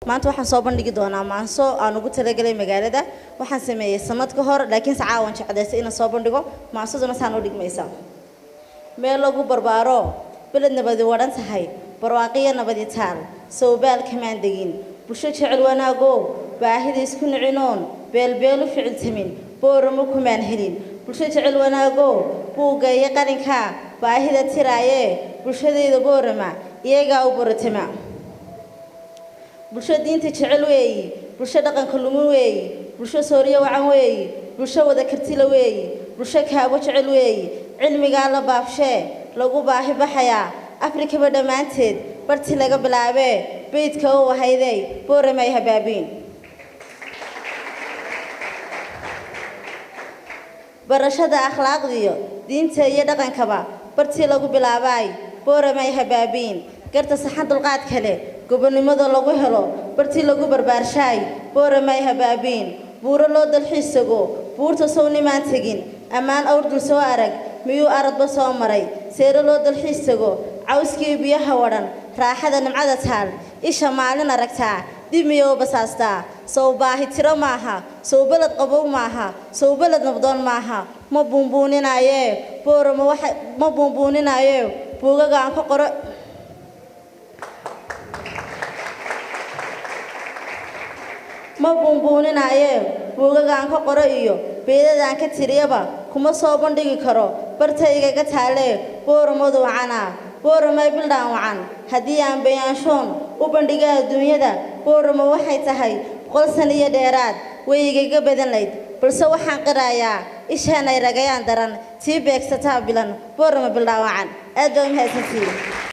maanta waxaan soo bandhigi doonaa maanso aan ugu talagalay magaalada waxaan sameeyay sanad ka hor laakiin sacaawan jecdeysay inaan soo bandhigo maansaduna saan u dhigmaysa meel lagu barbaaro beled nabadi wadan tahay barwaaqiya nabadi taal soobaal kamaan degin bulsho jecel wanaago baahida isku nicinoon beelbeelu ficiltamin booramo kumaan helin bulsho jecel wanaago buuga iyo qalinka baahida tiraaye bulshadeeda boorama iyaga u baratama bulsho diinta jecel weeyi bulsho dhaqanka lumin weeyi bulsho sooriyo wacan weeyi bulsho wada kartila weeyi bulsho kaabo jecel weeyi cilmiga la baabshee lagu baahi baxaya afrikaba dhamaanteed barti laga bilaabee beedka oo wahayday booramay habaabiin barashada akhlaaqdiyo diinta iyo dhaqankaba barti lagu bilaabay booramay habaabiin garta saxan dulqaad kale gobonimada lagu helo barti lagu barbaarshay booramay habaabiin buuro loo dalxiisago buurta soo nimaan tagin amaan awr dul soo arag miyuu aradba soo maray seero loo dalxiisago cawskii biyaha wadan raaxada nimcada taal isha maalin aragtaa dimiyo basaasta soo baahi tiro maaha soo balad qabow maaha soo balad nabdoon maaha ma buunbuuninaaye booramo waxa ma buunbuuninaaye buugaga aan ka qoro ma buunbuuninaaye buugagaan ka qoro iyo beedadaan ka tiriyaba kuma soo bandhigi karo bartaygaga taale booramadu wacana booramay bildhaan wacan haddii aan bayaanshoon u bandhiga adduunyada booramo waxay tahay 100 sano iyo dheeraad waygaga badanayd balse waxaan qirayaa ishaan ay ragayaan daran tii beegsataa bilan booramo bildhaan wacan aad baan mahadsantihiin